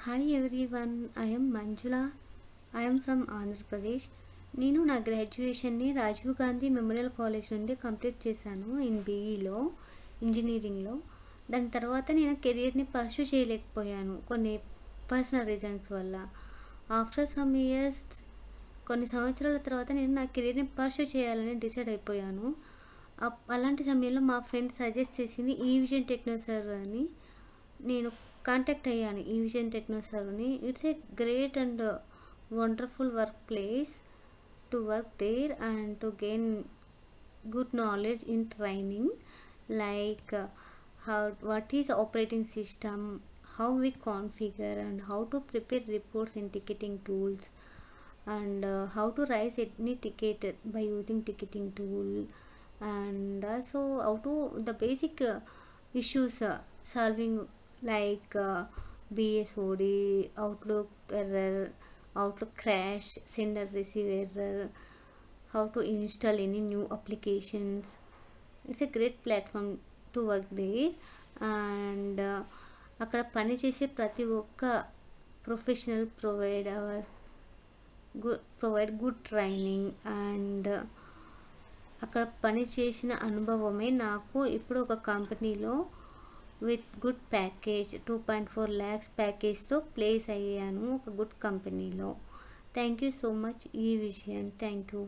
Hi everyone, I am Manjula. I am from Andhra Pradesh. నేను నా గ్రాడ్యుయేషన్ని Rajiv Gandhi memorial college నుండి complete చేశాను in బీఈలో ఇంజనీరింగ్లో. దాని తర్వాత నేను కెరియర్ని పర్సూ చేయలేకపోయాను కొన్ని పర్సనల్ రీజన్స్ వల్ల. ఆఫ్టర్ సమ్ ఇయర్స్, కొన్ని సంవత్సరాల తర్వాత నేను నా కెరియర్ని పర్సూ చేయాలని డిసైడ్ అయిపోయాను. అలాంటి సమయంలో మా ఫ్రెండ్ సజెస్ట్ చేసింది ఈ విజన్ టెక్నో సర్వ్ అని. నేను కాంటాక్ట్ అయ్యాను ఈ విజన్ టెక్నో సర్వ్ని. It's a great and wonderful workplace to work there and to gain good knowledge in training, like what is operating system, how we configure and how to prepare reports in ticketing tools, and how to raise any ticket by using ticketing tool, and also how to the basic issues solving, like BSOD, Outlook error, Outlook crash, sender receive error, how to install any new applications. It's a great platform to work there. And అక్కడ పనిచేసే ప్రతి ఒక్క professional provide good training. And అక్కడ పనిచేసిన అనుభవమే నాకు ఇప్పుడు ఒక కంపెనీలో విత్ గుడ్ ప్యాకేజ్ 2.4 lakhs ప్యాకేజ్తో ప్లేస్ అయ్యాను ఒక గుడ్ కంపెనీలో. థ్యాంక్ యూ సో మచ్ ఈ విషయం. Thank you.